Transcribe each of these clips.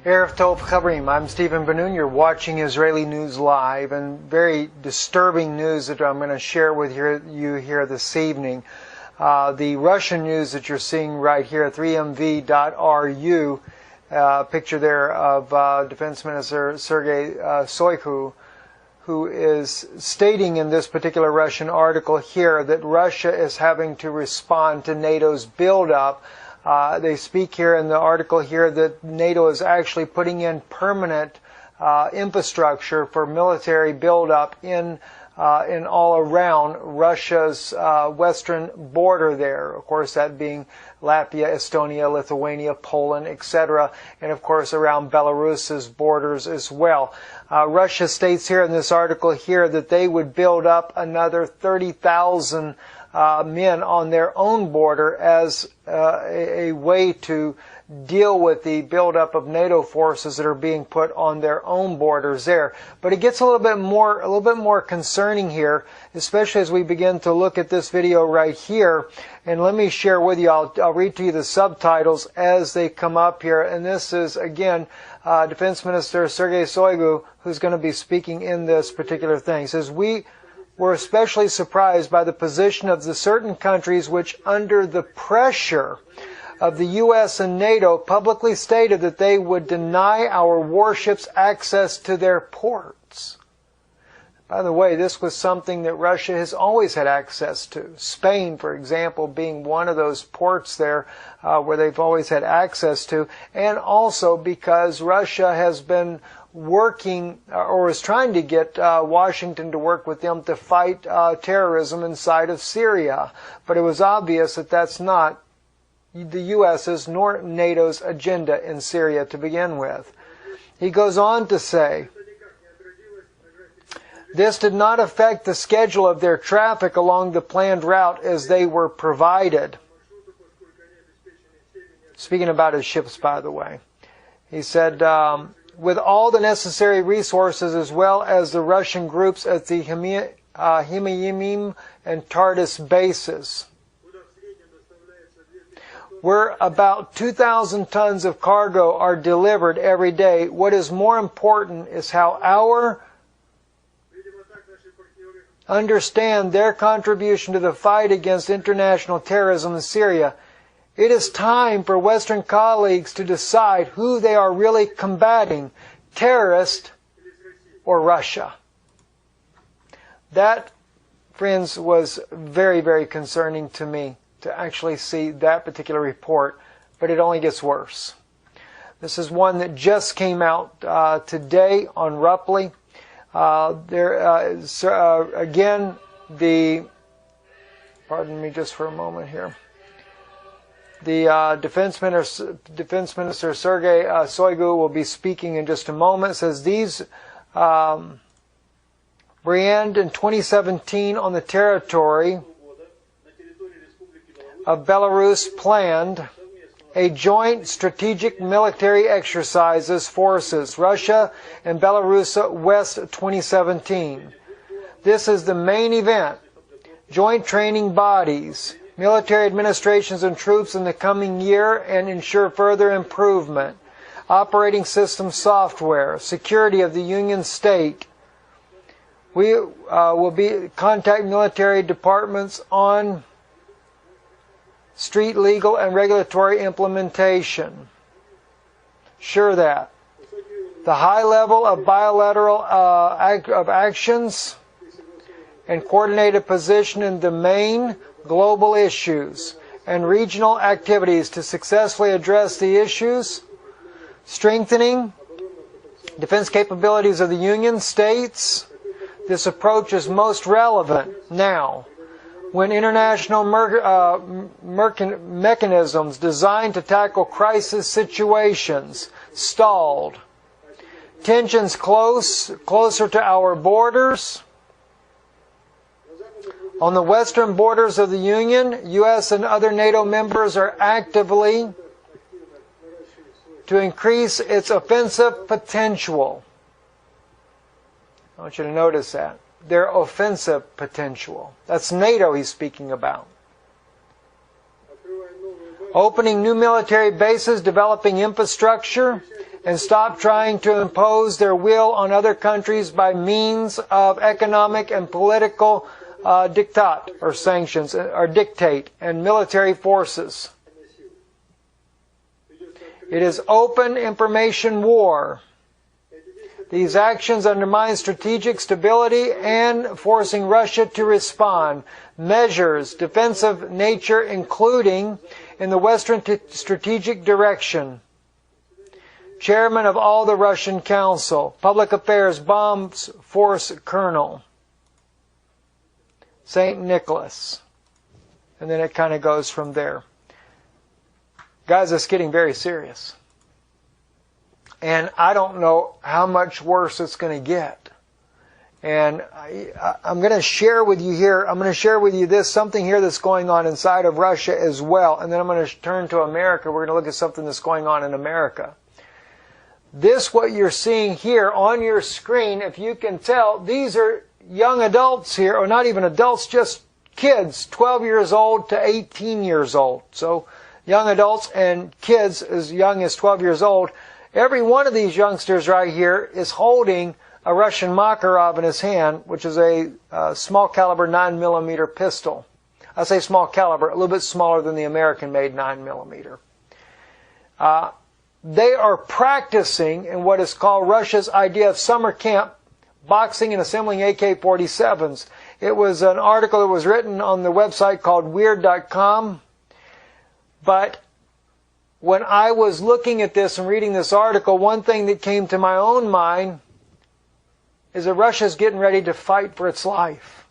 Erev Tov Chavrim. I'm Stephen Ben-Nun. You're watching Israeli News Live, and very disturbing news that I'm going to share with you here this evening. The Russian news that you're seeing right here at 3mv.ru, picture there of Defense Minister Sergei Shoigu, who is stating in this particular Russian article here that Russia is having to respond to NATO's buildup. They speak here in the article here that NATO is actually putting in permanent infrastructure for military buildup in all around Russia's western border there. Of course, that being Latvia, Estonia, Lithuania, Poland, etc., and of course around Belarus's borders as well. Russia states here in this article here that they would build up another 30,000 men on their own border as a way to deal with the buildup of NATO forces that are being put on their own borders there. But it gets a little bit more concerning here, especially as we begin to look at this video right here. And let me share with you, I'll read to you the subtitles as they come up here. And this is, again, Defense Minister Sergei Shoigu, who's going to be speaking in this particular thing. He says, "We're especially surprised by the position of the certain countries which, under the pressure of the U.S. and NATO, publicly stated that they would deny our warships access to their ports." By the way, this was something that Russia has always had access to. Spain, for example, being one of those ports there where they've always had access to, and also because Russia has been working or is trying to get Washington to work with them to fight terrorism inside of Syria. But it was obvious that that's not the U.S.'s nor NATO's agenda in Syria to begin with. He goes on to say, "This did not affect the schedule of their traffic along the planned route as they were provided." Speaking about his ships, by the way. He said, "with all the necessary resources as well as the Russian groups at the Himyim and Tartus bases. Where about 2,000 tons of cargo are delivered every day. What is more important is how our understand their contribution to the fight against international terrorism in Syria. It is time for Western colleagues to decide who they are really combating, terrorists or Russia." That, friends, was very, very concerning to me to actually see that particular report, but it only gets worse. This is one that just came out today on Ruppli. Again, pardon me just for a moment here. The Defense Minister Sergei Shoigu will be speaking in just a moment. It says these brand in 2017 on the territory of Belarus planned a joint strategic military exercises forces, Russia and Belarus West 2017. This is the main event. Joint training bodies, military administrations and troops in the coming year and ensure further improvement. Operating system software, security of the Union State. We will contact military departments on street legal and regulatory implementation. Sure that. The high level of bilateral actions and coordinated position in the main global issues and regional activities to successfully address the issues, strengthening defense capabilities of the Union States. This approach is most relevant now, when international mechanisms designed to tackle crisis situations stalled. Tensions closer to our borders. On the western borders of the Union, U.S. and other NATO members are actively to increase its offensive potential. I want you to notice that. Their offensive potential. That's NATO he's speaking about. Opening new military bases, developing infrastructure, and stop trying to impose their will on other countries by means of economic and political diktat or sanctions or dictate and military forces. It is open information war. These actions undermine strategic stability and forcing Russia to respond. Measures, defensive nature, including in the Western Strategic Direction. Chairman of all the Russian Council. Public Affairs Bombs Force Colonel. St. Nicholas. And then it kind of goes from there. Guys, it's getting very serious. And I don't know how much worse it's going to get. And I'm going to share with you here, I'm going to share with you something here that's going on inside of Russia as well. And then I'm going to turn to America. We're going to look at something that's going on in America. This, what you're seeing here on your screen, if you can tell, these are young adults here, or not even adults, just kids, 12 years old to 18 years old. So young adults and kids as young as 12 years old. Every one of these youngsters right here is holding a Russian Makarov in his hand, which is a small caliber 9mm pistol. I say small caliber, a little bit smaller than the American-made 9mm. They are practicing in what is called Russia's idea of summer camp, boxing and assembling AK-47s. It was an article that was written on the website called Weird.com. But when I was looking at this and reading this article, one thing that came to my own mind is that Russia's getting ready to fight for its life.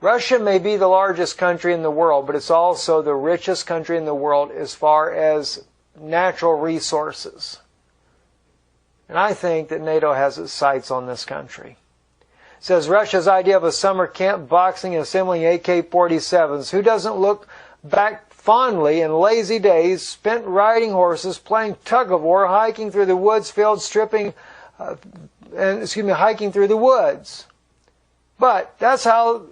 Russia may be the largest country in the world, but it's also the richest country in the world as far as natural resources. And I think that NATO has its sights on this country. It says Russia's idea of a summer camp, boxing and assembling AK-47s. Who doesn't look back fondly in lazy days spent riding horses, playing tug-of-war, hiking through the woods, fields, hiking through the woods. But that's how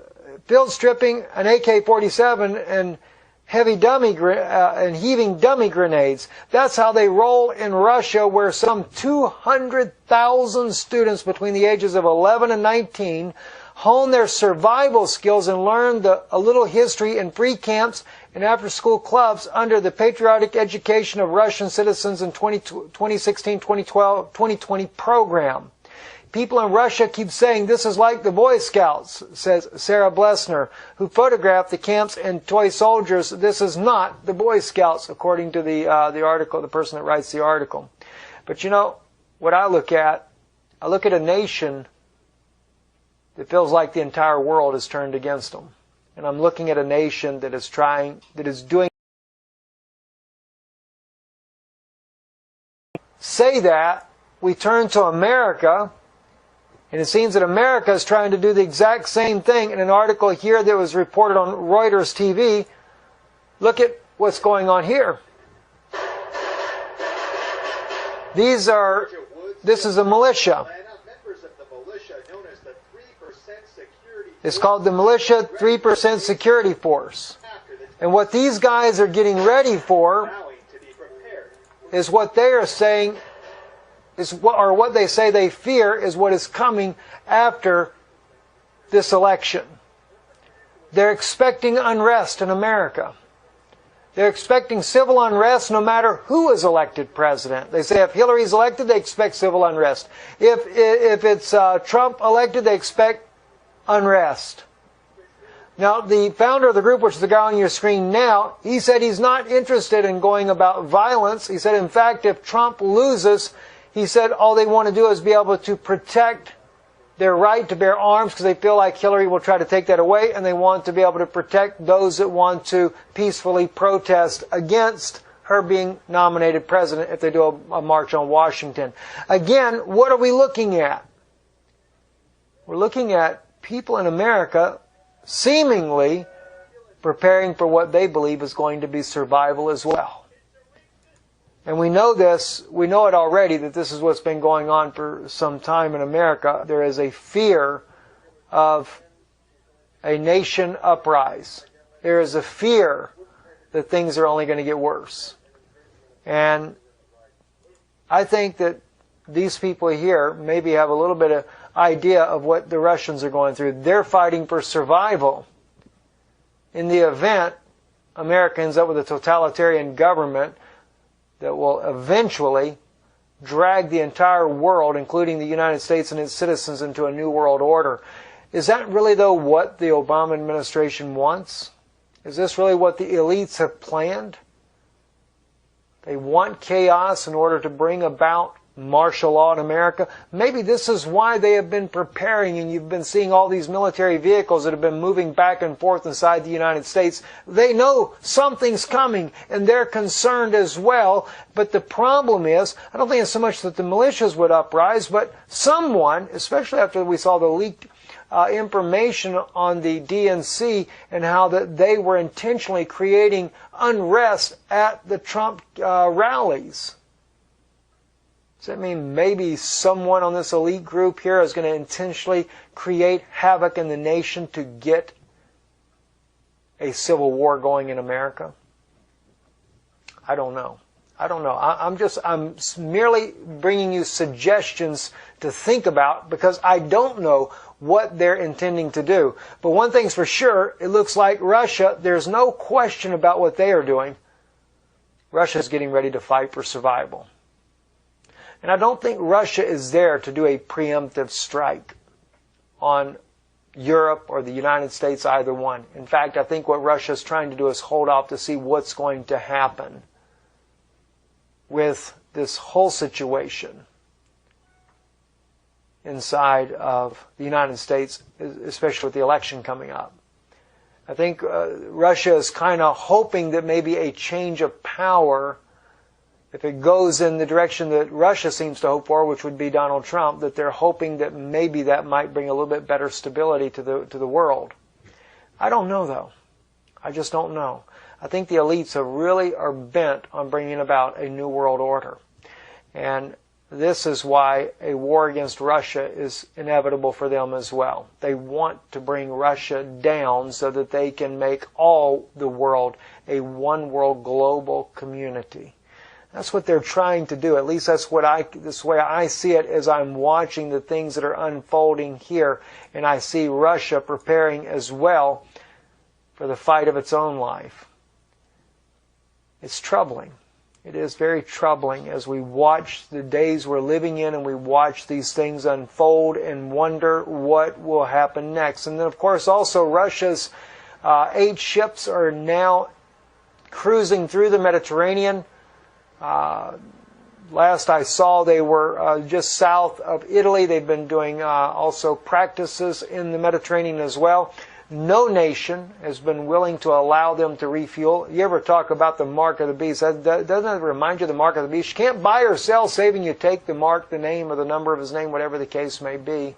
field stripping, an AK-47, and heaving dummy grenades. That's how they roll in Russia, where some 200,000 students between the ages of 11 and 19 hone their survival skills and learn a little history in free camps and after-school clubs under the patriotic education of Russian citizens in 2016, 2012, 2020 program. People in Russia keep saying this is like the Boy Scouts, says Sarah Blesner, who photographed the camps and toy soldiers. This is not the Boy Scouts, according to the article, the person that writes the article. But you know, what I look at a nation that feels like the entire world is turned against them. And I'm looking at a nation that is doing. Say that, we turn to America, and it seems that America is trying to do the exact same thing. In an article here that was reported on Reuters TV, look at what's going on here. This is a militia. It's called the Militia 3% Security Force. And what these guys are getting ready for is what they are saying what they say they fear is what is coming after this election. They're expecting unrest in America. They're expecting civil unrest no matter who is elected president. They say if Hillary's elected, they expect civil unrest. If it's Trump elected, they expect unrest. Now, the founder of the group, which is the guy on your screen now, he said he's not interested in going about violence. He said, in fact, if Trump loses, he said all they want to do is be able to protect their right to bear arms because they feel like Hillary will try to take that away, and they want to be able to protect those that want to peacefully protest against her being nominated president if they do a march on Washington. Again, what are we looking at? We're looking at people in America seemingly preparing for what they believe is going to be survival as well. And we know it already, that this is what's been going on for some time in America. There is a fear of a nation uprise. There is a fear that things are only going to get worse. And I think that these people here maybe have a little bit of idea of what the Russians are going through. They're fighting for survival. In the event America ends up with a totalitarian government that will eventually drag the entire world, including the United States and its citizens, into a new world order. Is that really, though, what the Obama administration wants? Is this really what the elites have planned? They want chaos in order to bring about martial law in America. Maybe this is why they have been preparing, and you've been seeing all these military vehicles that have been moving back and forth inside the United States. They know something's coming, and they're concerned as well. But the problem is, I don't think it's so much that the militias would uprise, but someone, especially after we saw the leaked information on the DNC and how that they were intentionally creating unrest at the Trump rallies. Does that mean maybe someone on this elite group here is going to intentionally create havoc in the nation to get a civil war going in America? I don't know. I'm merely bringing you suggestions to think about because I don't know what they're intending to do. But one thing's for sure, it looks like Russia, there's no question about what they are doing. Russia's getting ready to fight for survival. And I don't think Russia is there to do a preemptive strike on Europe or the United States, either one. In fact, I think what Russia is trying to do is hold off to see what's going to happen with this whole situation inside of the United States, especially with the election coming up. I think Russia is kind of hoping that maybe a change of power, if it goes in the direction that Russia seems to hope for, which would be Donald Trump, that they're hoping that maybe that might bring a little bit better stability to the world. I don't know, though. I just don't know. I think the elites are bent on bringing about a new world order. And this is why a war against Russia is inevitable for them as well. They want to bring Russia down so that they can make all the world a one world global community. That's what they're trying to do. At least that's the way I see it as I'm watching the things that are unfolding here. And I see Russia preparing as well for the fight of its own life. It's troubling. It is very troubling as we watch the days we're living in and we watch these things unfold and wonder what will happen next. And then, of course, also Russia's 8 ships are now cruising through the Mediterranean. Last I saw, they were just south of Italy. They've been doing also practices in the Mediterranean as well. No nation has been willing to allow them to refuel. You ever talk about the mark of the beast? Doesn't that remind you of the mark of the beast? You can't buy or sell saving you take the mark, the name, or the number of his name, whatever the case may be.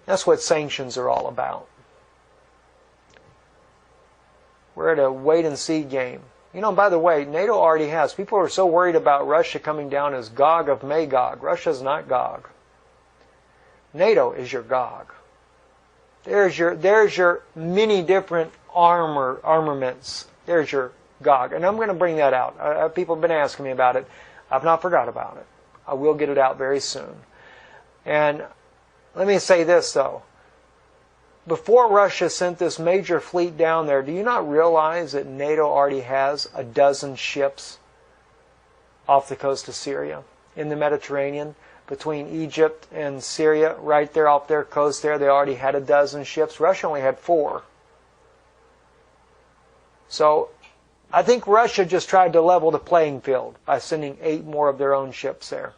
That's what sanctions are all about. We're at a wait-and-see game. You know, by the way, NATO already has. People are so worried about Russia coming down as Gog of Magog. Russia's not Gog. NATO is your Gog. There's your many different armaments. There's your Gog. And I'm going to bring that out. People have been asking me about it. I've not forgot about it. I will get it out very soon. And let me say this, though. Before Russia sent this major fleet down there, do you not realize that NATO already has 12 ships off the coast of Syria in the Mediterranean? Between Egypt and Syria, right there off their coast there, they already had 12 ships. Russia only had 4. So I think Russia just tried to level the playing field by sending 8 more of their own ships there.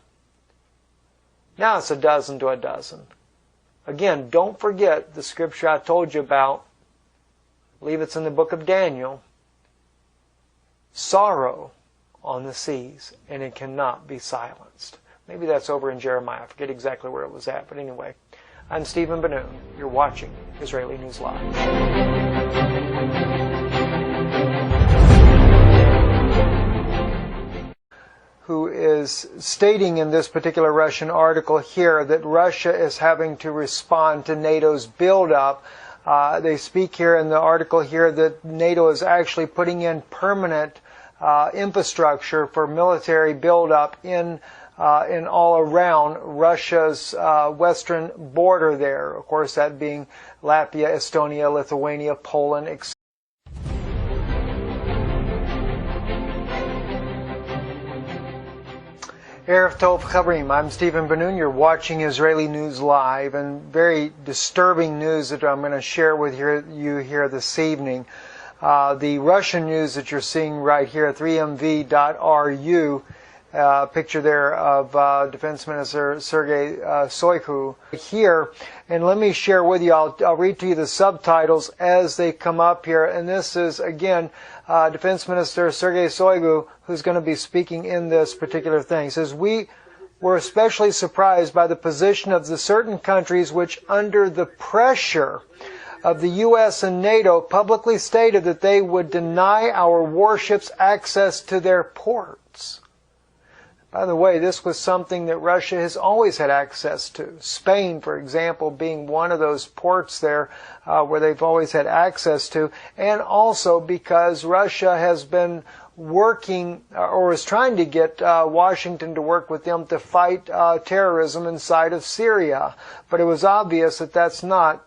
Now it's 12 to 12. Again, don't forget the scripture I told you about. I believe it's in the book of Daniel. Sorrow on the seas, and it cannot be silenced. Maybe that's over in Jeremiah. I forget exactly where it was at. But anyway, I'm Stephen Ben-Nun. You're watching Israeli News Live. Who is stating in this particular Russian article here that Russia is having to respond to NATO's buildup. They speak here in the article here that NATO is actually putting in permanent infrastructure for military buildup in all around Russia's western border there. Of course, that being Latvia, Estonia, Lithuania, Poland, etc. Erev Tov Chavrim, I'm Stephen Ben-Nun. You're watching Israeli News Live, and very disturbing news that I'm going to share with you here this evening. The Russian news that you're seeing right here, 3mv.ru, picture there of Defense Minister Sergei Shoigu here. And let me share with you, I'll read to you the subtitles as they come up here. And this is, again, Defense Minister Sergei Shoigu, who's going to be speaking in this particular thing. He says, "We were especially surprised by the position of the certain countries which, under the pressure of the U.S. and NATO, publicly stated that they would deny our warships access to their ports." By the way, this was something that Russia has always had access to. Spain, for example, being one of those ports there where they've always had access to, and also because Russia has been working or is trying to get Washington to work with them to fight terrorism inside of Syria. But it was obvious that that's not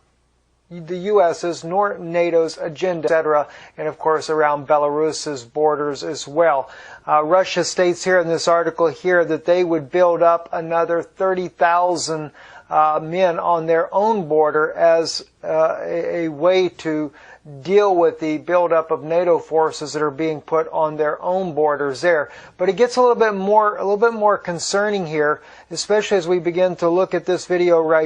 the U.S.'s nor NATO's agenda, etc., and of course around Belarus's borders as well. Russia states here in this article here that they would build up another 30,000 men on their own border as a way to deal with the buildup of NATO forces that are being put on their own borders there. But it gets a little bit more concerning here, especially as we begin to look at this video right